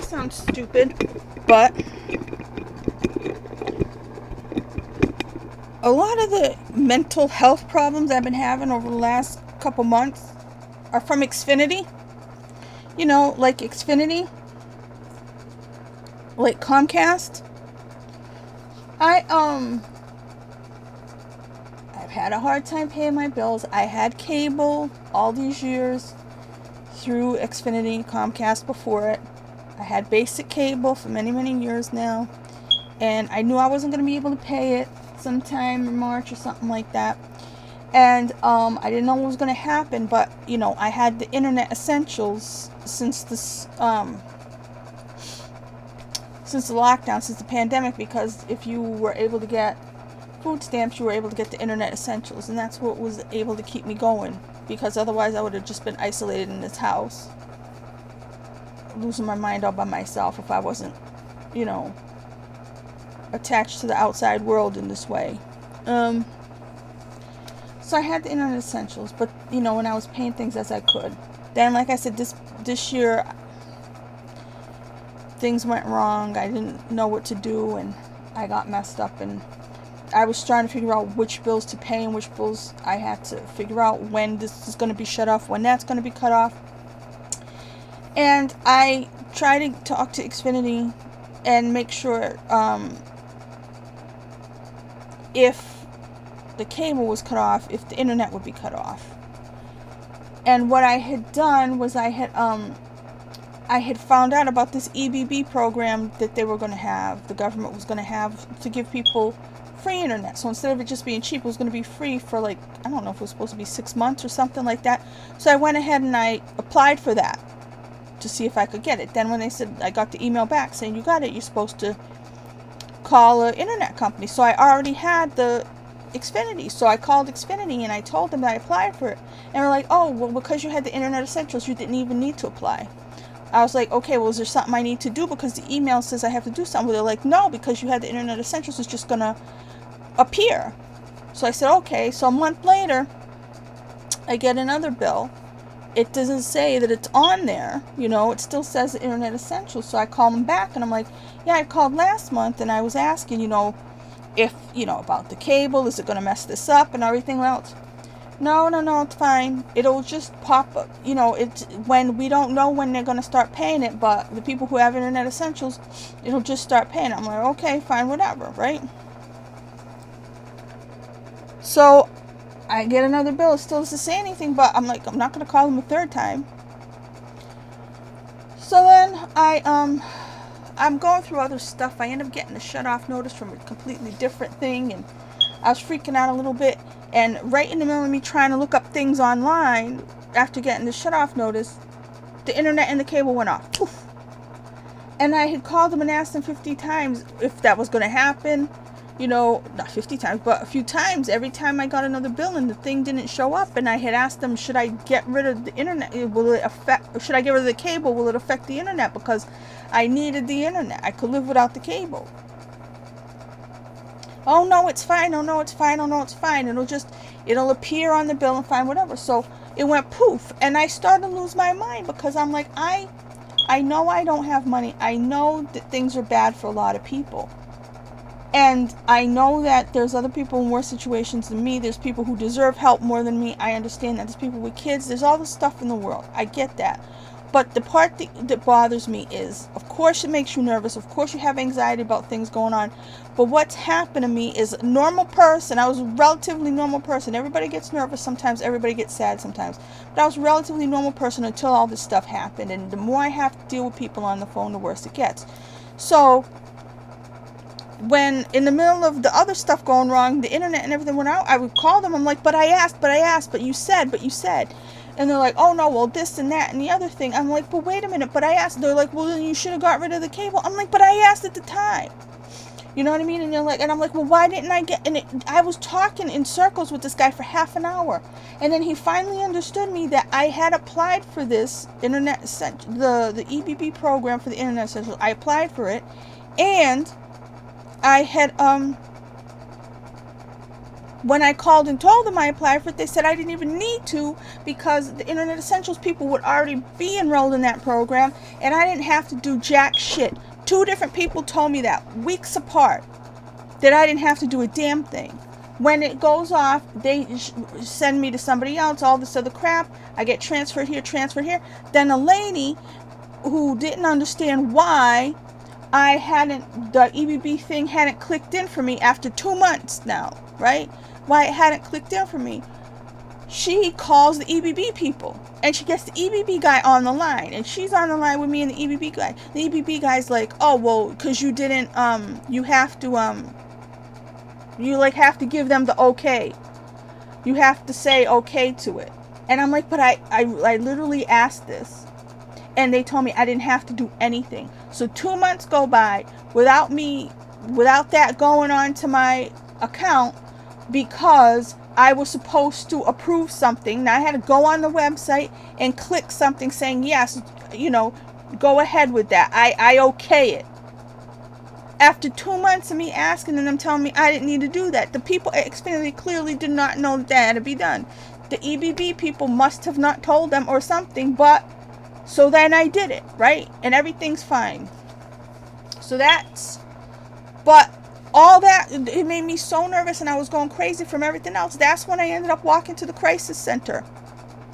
sounds stupid, but a lot of the mental health problems I've been having over the last couple months are from Xfinity. You know, like Xfinity, like Comcast. I've had a hard time paying my bills. I had cable all these years through Xfinity, Comcast before it. I had basic cable for many, many years now, and I knew I wasn't going to be able to pay it sometime in March or something like that. And I didn't know what was going to happen, but you know, I had the Internet Essentials since this since the lockdown, since the pandemic, because if you were able to get food stamps, you were able to get the Internet Essentials, and that's what was able to keep me going, because otherwise I would have just been isolated in this house, losing my mind all by myself if I wasn't, you know, attached to the outside world in this way. So I had the Internet Essentials, but you know, when I was paying things as I could. Then, like I said, this year things went wrong. I didn't know what to do, and I got messed up, and I was trying to figure out which bills to pay and which bills I had to figure out when this is going to be shut off, when that's going to be cut off. And I tried to talk to Xfinity and make sure if the cable was cut off, if the internet would be cut off. And what I had done was I had found out about this EBB program that they were going to have, the government was going to have, to give people free internet. So instead of it just being cheap, it was going to be free for, like, I don't know if it was supposed to be 6 months or something like that. So I went ahead and I applied for that to see if I could get it. Then when they said, I got the email back saying you got it, you're supposed to call an internet company. So I already had the Xfinity, so I called Xfinity and I told them that I applied for it, and they're like, oh, well, because you had the Internet Essentials, you didn't even need to apply. I was like, okay, well, is there something I need to do, because the email says I have to do something? They're like, no, because you had the Internet Essentials, it's just gonna appear. So I said, okay. So a month later, I get another bill. It doesn't say that it's on there, you know, it still says the Internet Essentials. So I call them back and I'm like, yeah, I called last month and I was asking, you know, if, you know, about the cable, is it going to mess this up and everything else? No, it's fine. It'll just pop up, you know, it's when we don't know when they're going to start paying it, but the people who have Internet Essentials, it'll just start paying it. I'm like, okay, fine, whatever, right? So I get another bill. It still doesn't say anything, but I'm like, I'm not going to call them a third time. So then I'm going through other stuff. I end up getting a shut-off notice from a completely different thing, and I was freaking out a little bit. And right in the middle of me trying to look up things online, after getting the shut-off notice, the internet and the cable went off. Poof. And I had called them and asked them 50 times if that was going to happen. You know, not 50 times, but a few times. Every time I got another bill and the thing didn't show up, and I had asked them, should I get rid of the internet? Will it affect, should I get rid of the cable? Will it affect the internet? Because I needed the internet. I could live without the cable. Oh no, it's fine. Oh no, it's fine. Oh no, it's fine. It'll appear on the bill and fine, whatever. So it went poof, and I started to lose my mind, because I'm like, I know I don't have money. I know that things are bad for a lot of people. And I know that there's other people in worse situations than me. There's people who deserve help more than me. I understand that. There's people with kids. There's all this stuff in the world. I get that. But the part that bothers me is, of course it makes you nervous. Of course you have anxiety about things going on. But what's happened to me is, a normal person, I was a relatively normal person. Everybody gets nervous sometimes. Everybody gets sad sometimes. But I was a relatively normal person until all this stuff happened. And the more I have to deal with people on the phone, the worse it gets. So when in the middle of the other stuff going wrong, the internet and everything went out, I would call them. I'm like, but I asked, but you said. And they're like, oh no, well, this and that and the other thing. I'm like, but wait a minute, but I asked. They're like, well, then you should have got rid of the cable. I'm like, but I asked at the time. You know what I mean? And they're like, and I'm like, well, why didn't I get? And I was talking in circles with this guy for half an hour, and then he finally understood me that I had applied for this internet, the EBB program for the Internet Essentials. I applied for it, and I had When I called and told them I applied for it, they said I didn't even need to because the Internet Essentials people would already be enrolled in that program and I didn't have to do jack shit. 2 different people told me that weeks apart, that I didn't have to do a damn thing. When it goes off, they send me to somebody else, all this other crap. I get transferred here, transferred here. Then a lady who didn't understand why the EBB thing hadn't clicked in for me after 2 months now, right? Why it hadn't clicked in for me. She calls the EBB people and she gets the EBB guy on the line, and she's on the line with me and the EBB guy. The EBB guy's like, oh, well, because you didn't, you have to, you like have to give them the okay. You have to say okay to it. And I'm like, but I literally asked this. And they told me I didn't have to do anything. So 2 months go by without that going on to my account because I was supposed to approve something. Now I had to go on the website and click something saying, yes, you know, go ahead with that. I okay it. After 2 months of me asking and them telling me I didn't need to do that, the people at Xfinity clearly did not know that had to be done. The EBB people must have not told them or something, but so then I did it, right? And everything's fine. So but all that, it made me so nervous and I was going crazy from everything else. That's when I ended up walking to the crisis center,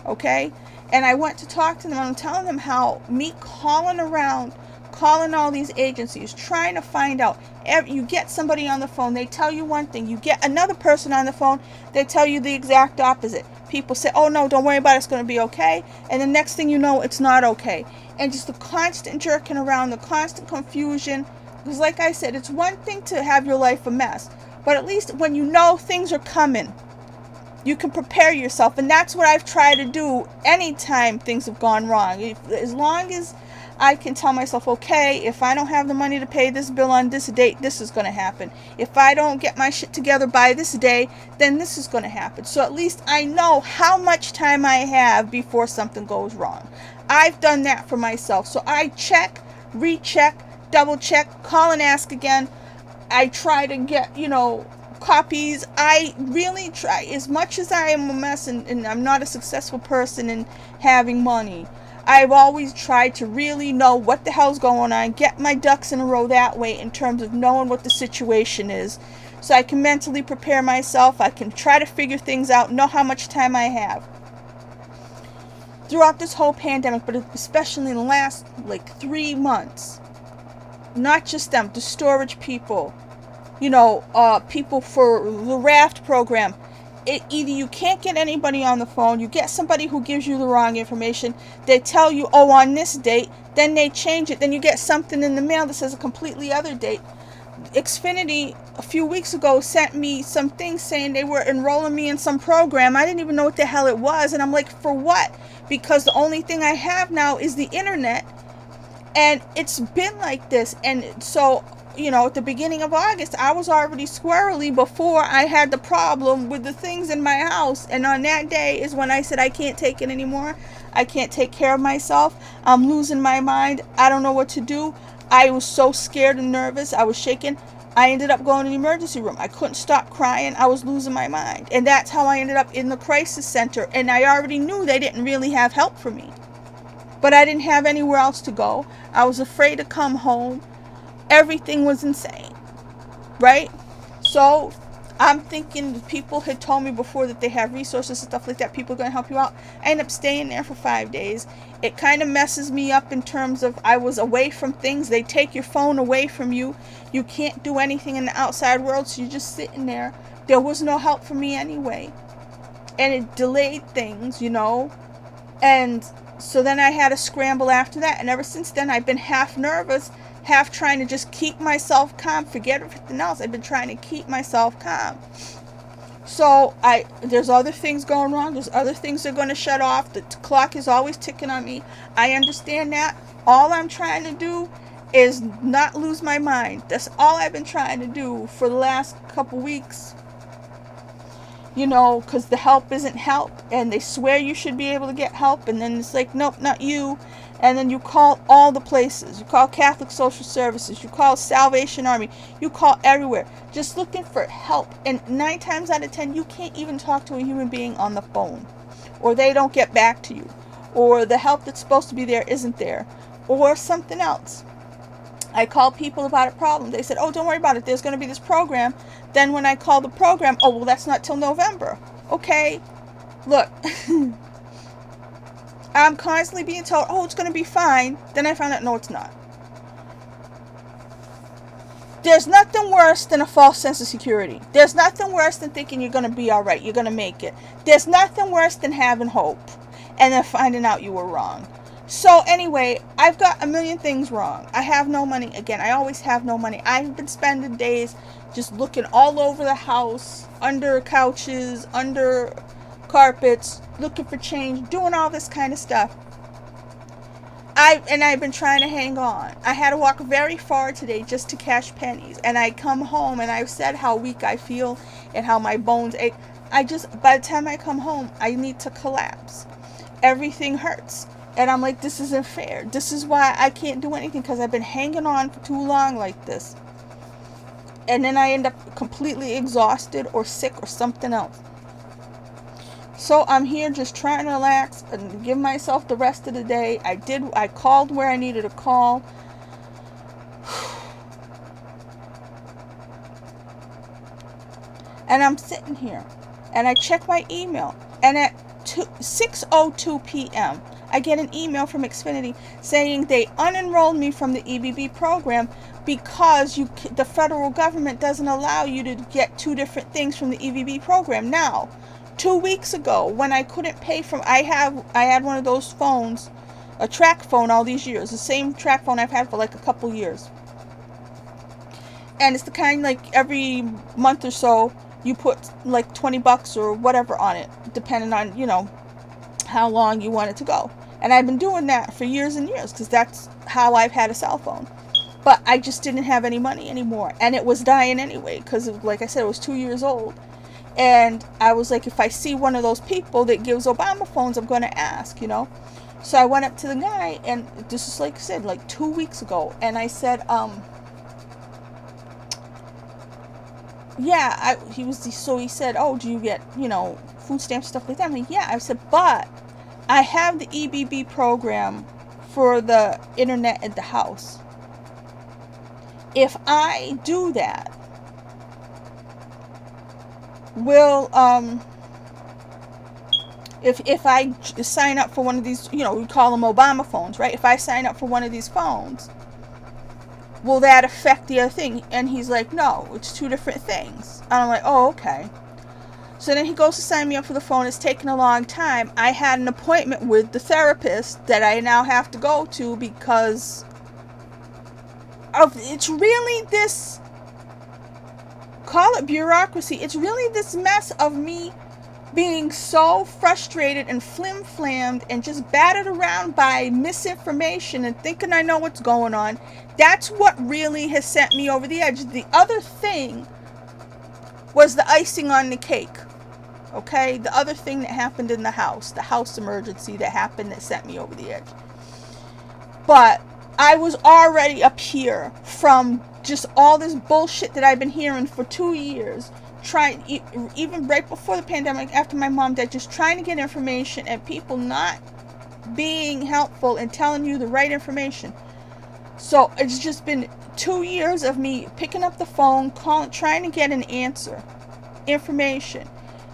okay? And I went to talk to them and I'm telling them how me calling around, calling all these agencies, trying to find out. You get somebody on the phone, they tell you one thing. You get another person on the phone, they tell you the exact opposite. People say, oh no, don't worry about it, it's going to be okay. And the next thing you know, it's not okay. And just the constant jerking around, the constant confusion. Because like I said, it's one thing to have your life a mess. But at least when you know things are coming, you can prepare yourself. And that's what I've tried to do anytime things have gone wrong. As long as I can tell myself, okay, if I don't have the money to pay this bill on this date, this is going to happen. If I don't get my shit together by this day, then this is going to happen. So at least I know how much time I have before something goes wrong. I've done that for myself. So I check, recheck, double check, call and ask again. I try to get, you know, copies. I really try, as much as I am a mess and I'm not a successful person in having money, I've always tried to really know what the hell's going on, get my ducks in a row that way in terms of knowing what the situation is. So I can mentally prepare myself, I can try to figure things out, know how much time I have. Throughout this whole pandemic, but especially in the last like 3 months, not just them, the storage people, you know, people for the raft program. Either you can't get anybody on the phone, you get somebody who gives you the wrong information, they tell you, oh, on this date, then they change it, then you get something in the mail that says a completely other date. Xfinity a few weeks ago sent me some things saying they were enrolling me in some program. I didn't even know what the hell it was, and I'm like, for what? Because the only thing I have now is the internet, and it's been like this. And so, you know, at the beginning of August, I was already squirrely before I had the problem with the things in my house. And on that day is when I said, I can't take it anymore. I can't take care of myself. I'm losing my mind. I don't know what to do. I was so scared and nervous. I was shaking. I ended up going to the emergency room. I couldn't stop crying. I was losing my mind. And that's how I ended up in the crisis center. And I already knew they didn't really have help for me. But I didn't have anywhere else to go. I was afraid to come home. Everything was insane, right? So I'm thinking people had told me before that they have resources and stuff like that. People are going to help you out. I ended up staying there for 5 days. It kind of messes me up in terms of I was away from things. They take your phone away from you. You can't do anything in the outside world, so you're just sitting there. There was no help for me anyway. And it delayed things, you know. And so then I had to scramble after that. And ever since then, I've been half nervous, half trying to just keep myself calm, forget everything else. I've been trying to keep myself calm. So there's other things going wrong. There's other things that are going to shut off. The clock is always ticking on me. I understand that. All I'm trying to do is not lose my mind. That's all I've been trying to do for the last couple weeks. You know, because the help isn't help. And they swear you should be able to get help. And then it's like, nope, not you. And then you call all the places. You call Catholic Social Services. You call Salvation Army. You call everywhere. Just looking for help. And 9 times out of 10, you can't even talk to a human being on the phone. Or they don't get back to you. Or the help that's supposed to be there isn't there. Or something else. I call people about a problem. They said, oh, don't worry about it. There's going to be this program. Then when I call the program, oh, well, that's not till November. Okay. Look. I'm constantly being told, oh, it's going to be fine. Then I found out, no, it's not. There's nothing worse than a false sense of security. There's nothing worse than thinking you're going to be all right. You're going to make it. There's nothing worse than having hope and then finding out you were wrong. So anyway, I've got a million things wrong. I have no money. Again, I always have no money. I've been spending days just looking all over the house, under couches, under carpets, looking for change, doing all this kind of stuff. I've been trying to hang on. I had to walk very far today just to cash pennies. And I come home and I've said how weak I feel and how my bones ache. By the time I come home, I need to collapse. Everything hurts. And I'm like, this isn't fair. This is why I can't do anything, because I've been hanging on for too long like this. And then I end up completely exhausted or sick or something else. So I'm here just trying to relax and give myself the rest of the day. I called where I needed to call. And I'm sitting here and I check my email, and at 6:02 p.m. I get an email from Xfinity saying they unenrolled me from the EBB program because the federal government doesn't allow you to get 2 different things from the EBB program. Now, 2 weeks ago, when I couldn't pay from, I had one of those phones, a track phone all these years, the same track phone I've had for like a couple years. And it's the kind, like, every month or so, you put like $20 or whatever on it, depending on, you know, how long you want it to go. And I've been doing that for years and years, because that's how I've had a cell phone. But I just didn't have any money anymore. And it was dying anyway, because, like I said, it was 2 years old. And I was like, if I see one of those people that gives Obama phones, I'm going to ask, you know. So I went up to the guy, and this is, like I said, like 2 weeks ago. And I said, yeah, he said, oh, do you get, you know, food stamps, stuff like that? I'm like, yeah. I said, but I have the EBB program for the internet at the house. If I do that, will, if I sign up for one of these, you know, we call them Obama phones, right? If I sign up for one of these phones, will that affect the other thing? And he's like, no, it's 2 different things. And I'm like, oh, okay. So then he goes to sign me up for the phone. It's taken a long time. I had an appointment with the therapist that I now have to go to because of, it's really this, call it bureaucracy. It's really this mess of me being so frustrated and flim-flammed and just battered around by misinformation and thinking I know what's going on. That's what really has sent me over the edge. The other thing was the icing on the cake. Okay? The other thing that happened in the house emergency that happened that sent me over the edge. But I was already up here from just all this bullshit that I've been hearing for 2 years. Even right before the pandemic, after my mom died, just trying to get information and people not being helpful and telling you the right information. So it's just been 2 years of me picking up the phone, calling, trying to get an answer, information,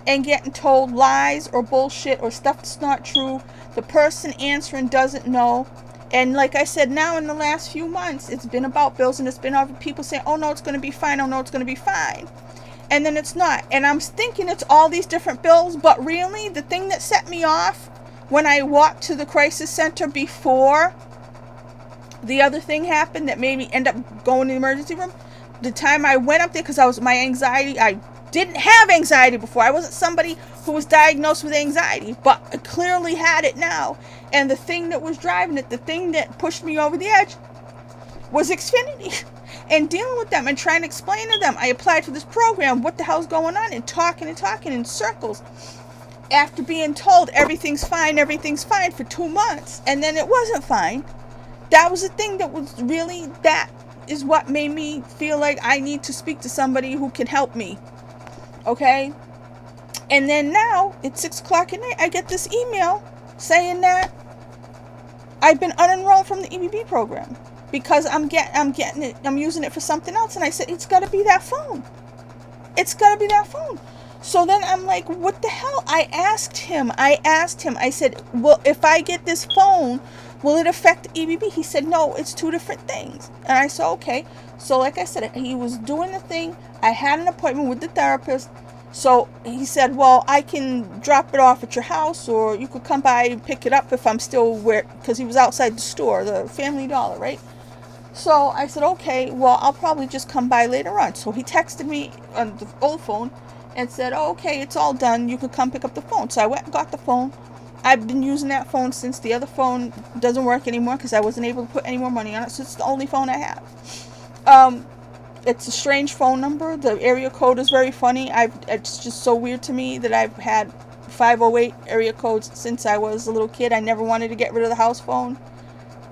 and getting told lies or bullshit or stuff that's not true. The person answering doesn't know. And like I said, now in the last few months, it's been about bills, and it's been over people saying, oh no, it's going to be fine, oh no, it's going to be fine. And then it's not. And I'm thinking it's all these different bills, but really the thing that set me off when I walked to the crisis center before the other thing happened that made me end up going to the emergency room, the time I went up there, because my anxiety, I didn't have anxiety before. I wasn't somebody who was diagnosed with anxiety, but I clearly had it now. And the thing that was driving it, the thing that pushed me over the edge, was Xfinity. And dealing with them and trying to explain to them, I applied for this program, what the hell's going on, and talking in circles. after being told everything's fine for 2 months, and then it wasn't fine. That was the thing that was really, that is what made me feel like I need to speak to somebody who can help me. Okay? And then now, it's 6 o'clock at night, I get this email saying that I've been unenrolled from the EBB program because I'm using it for something else. And I said, it's got to be that phone. It's got to be that phone. So then I'm like, what the hell? I asked him, I said, well, if I get this phone, will it affect EBB? He said, no, it's 2 different things. And I said, okay. So like I said, he was doing the thing. I had an appointment with the therapist. So he said, well, I can drop it off at your house, or you could come by and pick it up if I'm still where, because he was outside the store, the Family Dollar, right? So I said, okay, well, I'll probably just come by later on. So he texted me on the old phone and said, oh, okay, it's all done. You could come pick up the phone. So I went and got the phone. I've been using that phone since the other phone doesn't work anymore because I wasn't able to put any more money on it. So it's the only phone I have. It's a strange phone number. The area code is very funny. It's just so weird to me that I've had 508 area codes since I was a little kid. I never wanted to get rid of the house phone.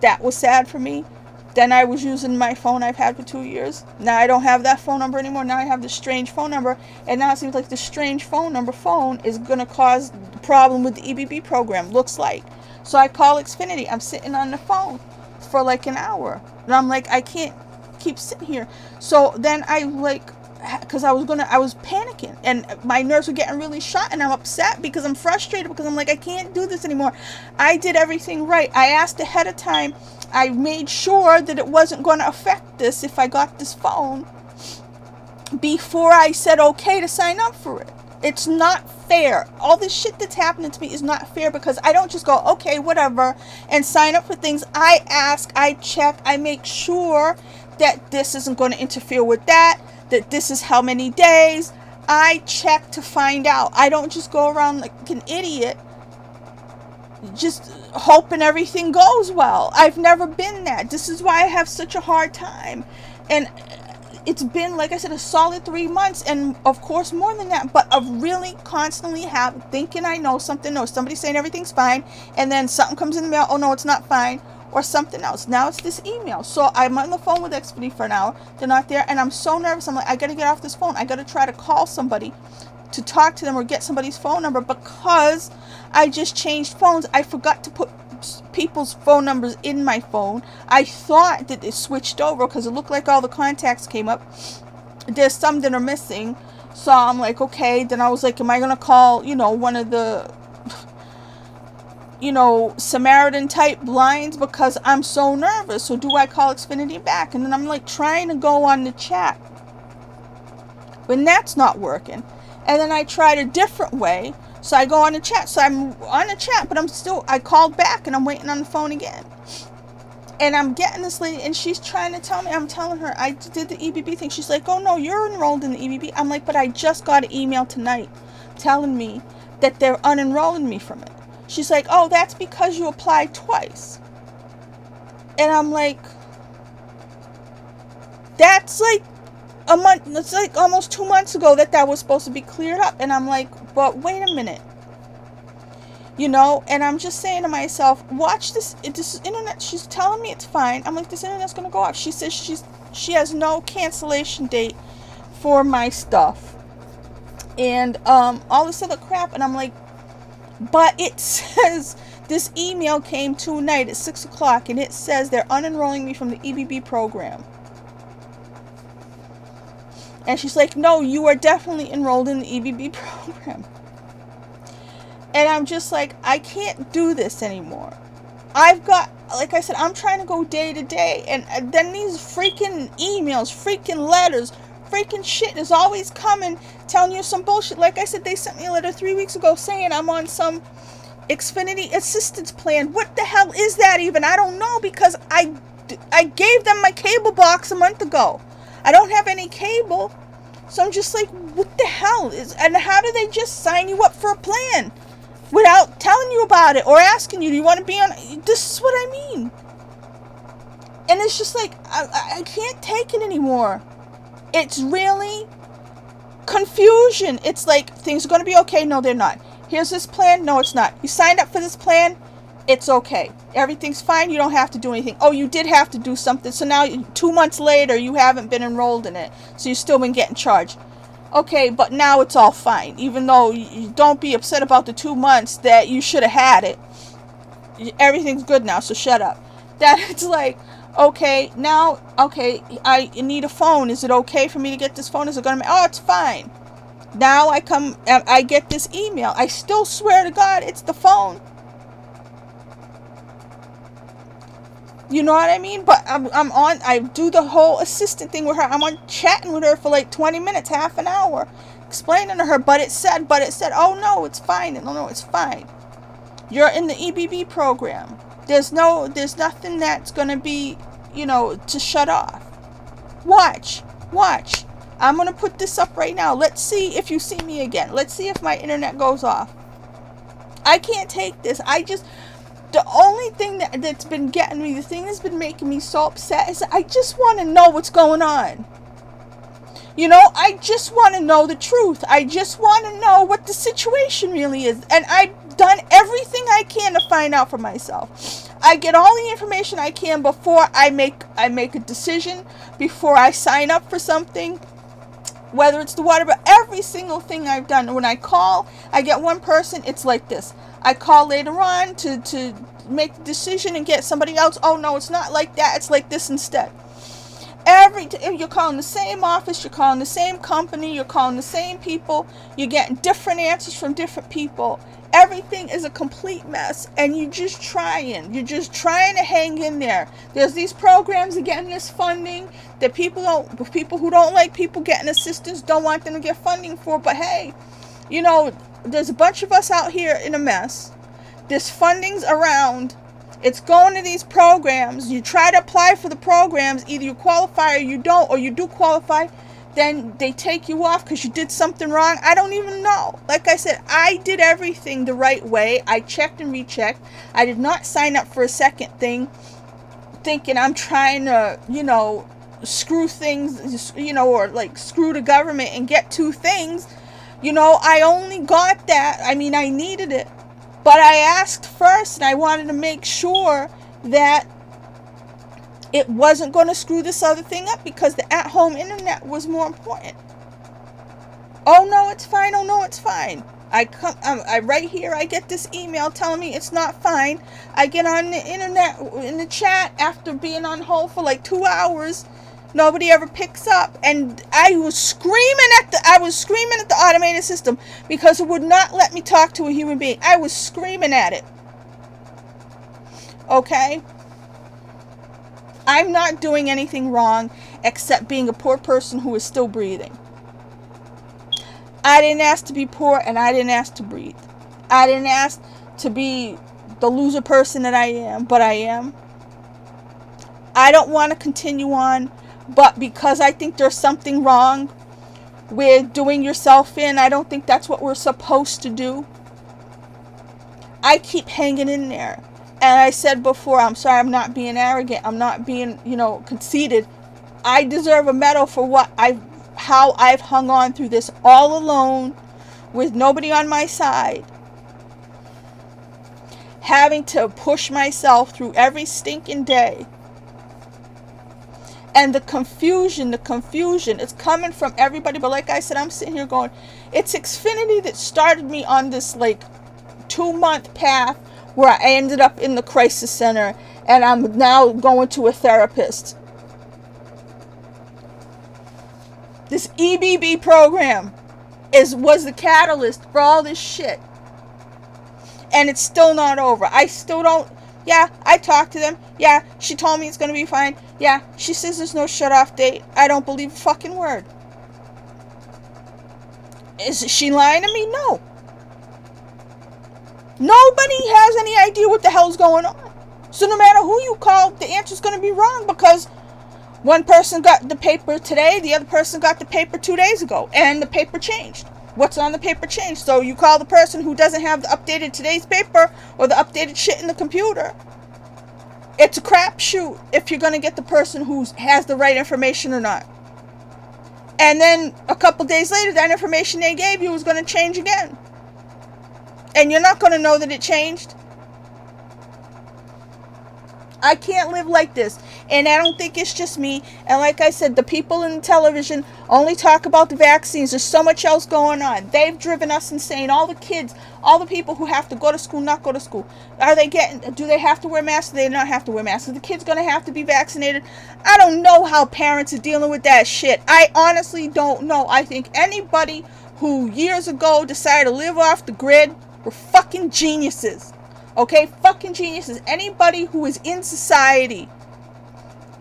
That was sad for me. Then I was using my phone I've had for 2 years. Now I don't have that phone number anymore. Now I have this strange phone number. And now it seems like the strange phone number is going to cause the problem with the EBB program. Looks like. So I call Xfinity. I'm sitting on the phone for like an hour. And I'm like, I can't keep sitting here. So then I because I was panicking and my nerves were getting really shot, and I'm upset because I'm frustrated because I'm like, I can't do this anymore. I did everything right. I asked ahead of time. I made sure that it wasn't going to affect this if I got this phone before I said okay to sign up for it. It's not fair. All this shit that's happening to me is not fair because I don't just go, okay, whatever, and sign up for things. I ask, I check, I make sure that this isn't going to interfere with that this is how many days. I check to find out. I don't just go around like an idiot just hoping everything goes well. I've never been that. This is why I have such a hard time. And it's been, like I said, a solid 3 months, and of course more than that, but of really constantly thinking I know something, or somebody saying everything's fine, and then something comes in the mail, oh no, it's not fine, or something else. Now it's this email. So I'm on the phone with Xfinity for an hour. They're not there, and I'm so nervous. I'm like, I gotta get off this phone. I gotta try to call somebody to talk to them or get somebody's phone number, because I just changed phones. I forgot to put people's phone numbers in my phone. I thought that it switched over because it looked like all the contacts came up. There's some that are missing. So I'm like, okay. Then I was like, am I gonna call, one of the Samaritan type lines, because I'm so nervous? So do I call Xfinity back? And then I'm like trying to go on the chat when that's not working. And then I tried a different way. So I go on the chat. So I'm on the chat, but I called back and I'm waiting on the phone again. And I'm getting this lady, and she's trying to tell me, I'm telling her I did the EBB thing. She's like, oh no, you're enrolled in the EBB. I'm like, but I just got an email tonight telling me that they're unenrolling me from it. She's like, oh, that's because you applied twice. And I'm like, that's like a month, it's like almost 2 months ago that was supposed to be cleared up. And I'm like, but wait a minute. And I'm just saying to myself, watch this internet. She's telling me it's fine. I'm like, this internet's going to go off. She says she has no cancellation date for my stuff. And all this other crap. And I'm like, but it says, this email came tonight at 6 o'clock, and it says they're unenrolling me from the EBB program. And she's like, no, you are definitely enrolled in the EBB program. And I'm just like, I can't do this anymore. I've got, like I said, I'm trying to go day to day. And then these freaking emails, freaking letters, freaking shit is always coming, telling you some bullshit. Like I said, they sent me a letter 3 weeks ago saying I'm on some Xfinity assistance plan. What the hell is that even? I don't know, because I gave them my cable box a month ago. I don't have any cable. So I'm just like, what the hell and how do they just sign you up for a plan without telling you about it or asking you, do you want to be on? This is what I mean. And it's just like, I can't take it anymore. It's really confusion. It's like, things are going to be okay. No, they're not. Here's this plan. No, it's not. You signed up for this plan. It's okay. Everything's fine. You don't have to do anything. Oh, you did have to do something. So now 2 months later, you haven't been enrolled in it. So you've still been getting charged. Okay, but now it's all fine. Even though you don't be upset about the 2 months that you should have had it. Everything's good now, so shut up. That it's like, okay, now, okay, I need a phone. Is it okay for me to get this phone? Is it going to, oh, it's fine. Now I get this email. I still swear to God, it's the phone. You know what I mean? But I do the whole assistant thing with her. I'm on chatting with her for like 20 minutes, half an hour, explaining to her, but it said, oh no, it's fine. No, it's fine. You're in the EBB program. There's nothing that's going to be, to shut off. Watch. I'm going to put this up right now. Let's see if you see me again. Let's see if my internet goes off. I can't take this. The only thing that's been getting me, the thing that's been making me so upset is I just want to know what's going on. I just want to know the truth. I just want to know what the situation really is. And I've done everything I can to find out for myself. I get all the information I can before I make a decision, before I sign up for something. Whether it's the water, but every single thing I've done. When I call, I get one person, it's like this. I call later on to make the decision and get somebody else. Oh no, it's not like that. It's like this instead. You're calling the same office, you're calling the same company, you're calling the same people. You're getting different answers from different people. Everything is a complete mess, and you're just trying to hang in there. There's these programs getting this funding that people who don't like people getting assistance don't want them to get funding for. But hey, there's a bunch of us out here in a mess. This funding's around. It's going to these programs. You try to apply for the programs. Either you qualify or you don't, or you do qualify. Then they take you off because you did something wrong. I don't even know. Like I said, I did everything the right way. I checked and rechecked. I did not sign up for a second thing thinking I'm trying to, screw things, or like screw the government and get 2 things. I only got that. I mean, I needed it. But I asked first, and I wanted to make sure that it wasn't going to screw this other thing up, because the at-home internet was more important. Oh no, it's fine. Oh no, it's fine. I right here, I get this email telling me it's not fine. I get on the internet, in the chat, after being on hold for like 2 hours. Nobody ever picks up, and I was screaming at the automated system because it would not let me talk to a human being. I was screaming at it. Okay? I'm not doing anything wrong except being a poor person who is still breathing. I didn't ask to be poor, and I didn't ask to breathe. I didn't ask to be the loser person that I am, but I am. I don't want to continue on, but because I think there's something wrong with doing yourself in, I don't think that's what we're supposed to do. I keep hanging in there. And I said before, I'm sorry, I'm not being arrogant. I'm not being, conceited. I deserve a medal for how I've hung on through this all alone, with nobody on my side. Having to push myself through every stinking day. And the confusion, it's coming from everybody. But like I said, I'm sitting here going, it's Xfinity that started me on this like 2-month path where I ended up in the crisis center, and I'm now going to a therapist. This EBB program was the catalyst for all this shit. And it's still not over. I still don't. Yeah, I talked to them. Yeah, she told me it's going to be fine. Yeah, she says there's no shut-off date. I don't believe a fucking word. Is she lying to me? No. Nobody has any idea what the hell's going on. So no matter who you call, the answer's going to be wrong, because one person got the paper today, the other person got the paper 2 days ago, and the paper changed. What's on the paper changed. So you call the person who doesn't have the updated today's paper or the updated shit in the computer. It's a crapshoot if you're going to get the person who has the right information or not. And then a couple days later, that information they gave you was going to change again. And you're not going to know that it changed? I can't live like this. And I don't think it's just me. And like I said, the people in the television only talk about the vaccines. There's so much else going on. They've driven us insane. All the kids, all the people who have to go to school, not go to school. Do they have to wear masks? Do they not have to wear masks? Are the kids going to have to be vaccinated? I don't know how parents are dealing with that shit. I honestly don't know. I think anybody who years ago decided to live off the grid were fucking geniuses. Okay, fucking geniuses. Anybody who is in society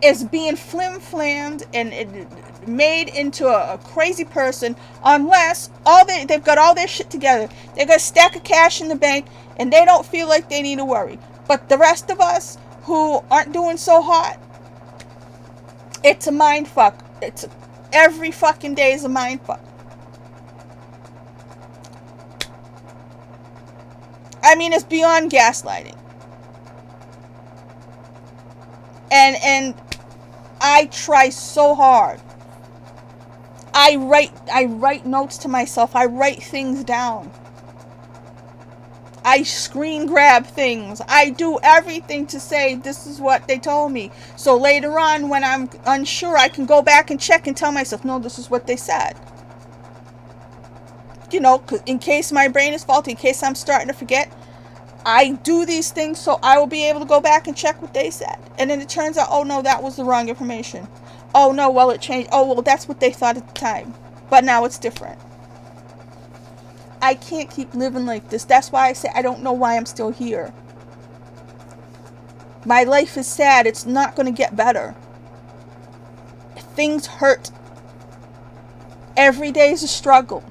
is being flim-flammed and made into a crazy person unless they've got all their shit together. They've got a stack of cash in the bank and they don't feel like they need to worry. But the rest of us who aren't doing so hot, it's a mind fuck. Every fucking day is a mind fuck. I mean, it's beyond gaslighting. And I try so hard. I write notes to myself. I write things down. I screen grab things. I do everything to say this is what they told me. So later on, when I'm unsure, I can go back and check and tell myself, no, this is what they said. You know, in case my brain is faulty, in case I'm starting to forget, I do these things so I will be able to go back and check what they said. And then it turns out, oh no, that was the wrong information. Oh no, well it changed. Oh well, that's what they thought at the time. But now it's different. I can't keep living like this. That's why I say I don't know why I'm still here. My life is sad. It's not going to get better. Things hurt. Every day is a struggle.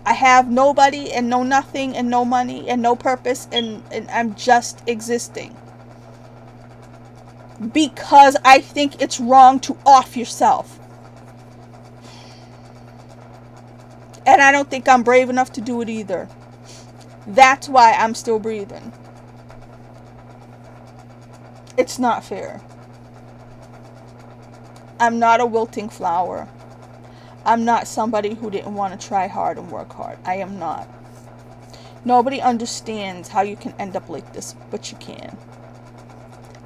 I have nobody and no nothing and no money and no purpose and I'm just existing. Because I think it's wrong to off yourself. And I don't think I'm brave enough to do it either. That's why I'm still breathing. It's not fair. I'm not a wilting flower. I'm not somebody who didn't want to try hard and work hard. I am not. Nobody understands how you can end up like this, but you can.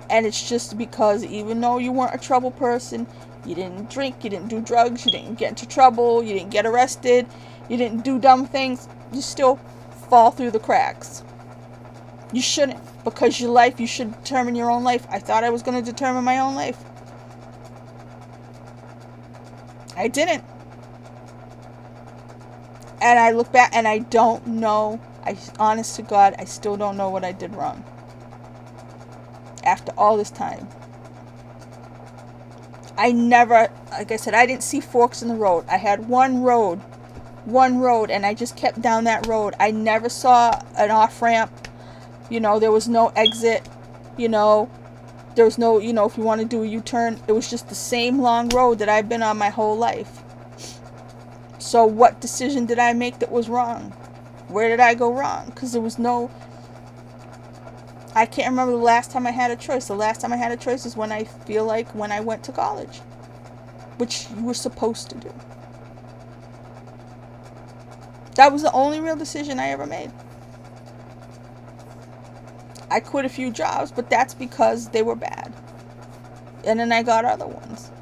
And it's just because even though you weren't a trouble person, you didn't drink, you didn't do drugs, you didn't get into trouble, you didn't get arrested, you didn't do dumb things, you still fall through the cracks. You shouldn't, because your life, you should determine your own life. I thought I was going to determine my own life. I didn't. And I look back and I don't know. Honest to God, I still don't know what I did wrong. After all this time. I never, like I said, I didn't see forks in the road. I had one road, and I just kept down that road. I never saw an off-ramp. You know, there was no exit. You know, there was no, you know, if you want to do a U-turn, it was just the same long road that I've been on my whole life. So what decision did I make that was wrong? Where did I go wrong? Because there was no... I can't remember the last time I had a choice. The last time I had a choice is when I feel like when I went to college. Which you were supposed to do. That was the only real decision I ever made. I quit a few jobs, but that's because they were bad. And then I got other ones.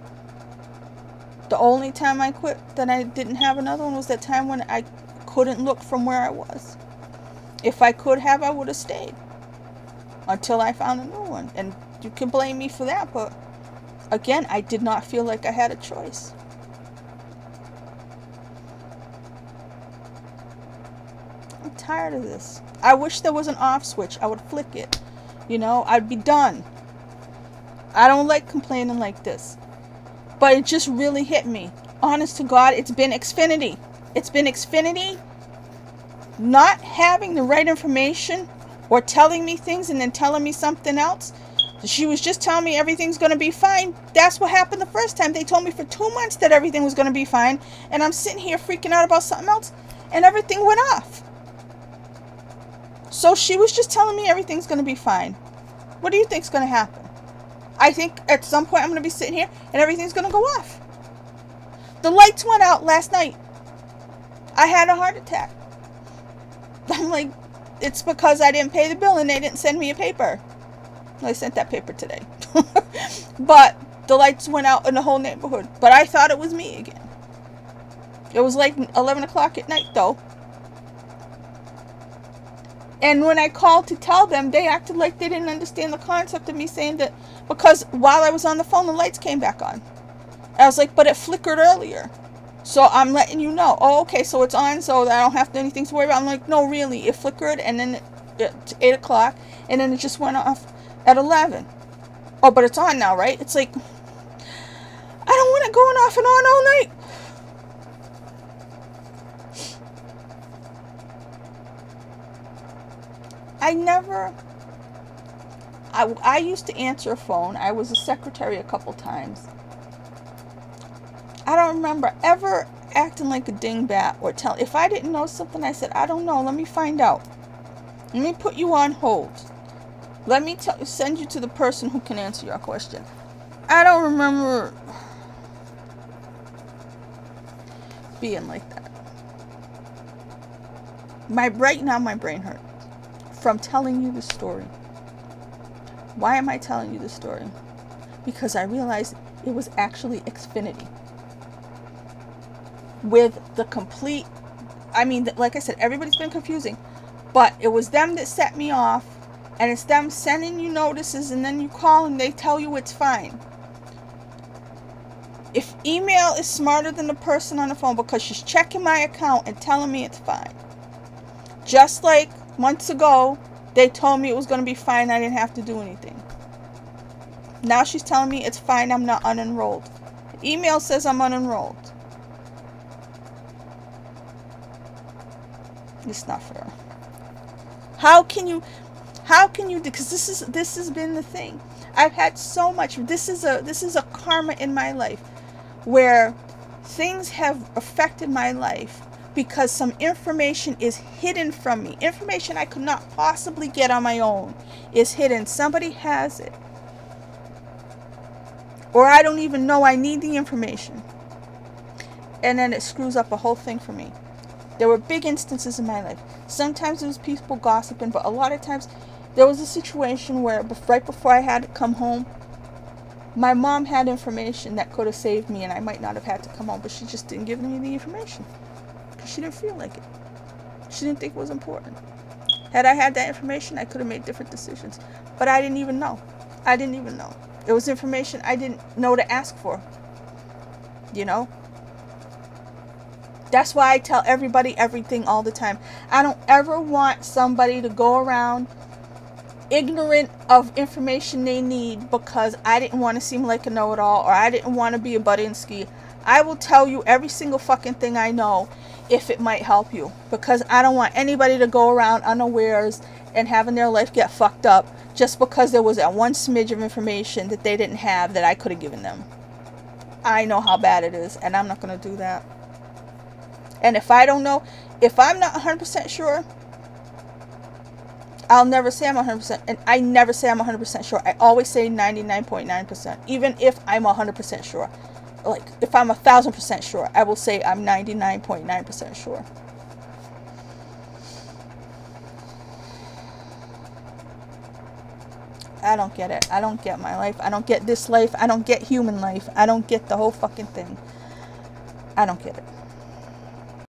The only time I quit that I didn't have another one was that time when I couldn't look from where I was. If I could have, I would have stayed. Until I found a new one. And you can blame me for that, but again, I did not feel like I had a choice. I'm tired of this. I wish there was an off switch. I would flick it. You know, I'd be done. I don't like complaining like this. But it just really hit me. Honest to God, it's been Xfinity. It's been Xfinity not having the right information or telling me things and then telling me something else. She was just telling me everything's going to be fine. That's what happened the first time. They told me for 2 months that everything was going to be fine. And I'm sitting here freaking out about something else. And everything went off. So she was just telling me everything's going to be fine. What do you think's going to happen? I think at some point I'm going to be sitting here and everything's going to go off. The lights went out last night. I had a heart attack. I'm like, it's because I didn't pay the bill and they didn't send me a paper. I sent that paper today. But the lights went out in the whole neighborhood. But I thought it was me again. It was like 11 o'clock at night, though. And when I called to tell them, they acted like they didn't understand the concept of me saying that, because while I was on the phone, the lights came back on. I was like, but it flickered earlier. So I'm letting you know. Oh, okay, so it's on, so that I don't have anything to worry about. I'm like, no, really, it flickered, and then it's 8 o'clock, and then it just went off at 11. Oh, but it's on now, right? It's like, I don't want it going off and on all night. I used to answer a phone. I was a secretary a couple times. I don't remember ever acting like a dingbat or if I didn't know something, I said, I don't know, let me find out. Let me put you on hold. Let me send you to the person who can answer your question. I don't remember being like that. Right now my brain hurts from telling you the story. Why am I telling you the story? Because I realized it was actually Xfinity. With the complete, I mean, like I said, everybody's been confusing, but it was them that set me off, and it's them sending you notices, and then you call and they tell you it's fine. If email is smarter than the person on the phone, because she's checking my account and telling me it's fine. Just like months ago, they told me it was going to be fine, I didn't have to do anything. Now she's telling me it's fine, I'm not unenrolled. The email says I'm unenrolled. It's not fair. How can you, because this has been the thing. I've had so much, this is a karma in my life where things have affected my life because some information is hidden from me. Information I could not possibly get on my own is hidden. Somebody has it. Or I don't even know I need the information. And then it screws up a whole thing for me. There were big instances in my life. Sometimes it was people gossiping, but a lot of times there was a situation where right before I had to come home, my mom had information that could have saved me and I might not have had to come home, but she just didn't give me the information because she didn't feel like it. She didn't think it was important. Had I had that information, I could have made different decisions, but I didn't even know. I didn't even know. It was information I didn't know to ask for, you know? That's why I tell everybody everything all the time. I don't ever want somebody to go around ignorant of information they need because I didn't want to seem like a know-it-all or I didn't want to be a Budinsky. I will tell you every single fucking thing I know if it might help you, because I don't want anybody to go around unawares and having their life get fucked up just because there was that one smidge of information that they didn't have that I could have given them. I know how bad it is, and I'm not going to do that. And if I don't know, if I'm not 100% sure, I'll never say I'm 100%. And I never say I'm 100% sure. I always say 99.9%. Even if I'm 100% sure. Like, if I'm 1,000% sure, I will say I'm 99.9% sure. I don't get it. I don't get my life. I don't get this life. I don't get human life. I don't get the whole fucking thing. I don't get it.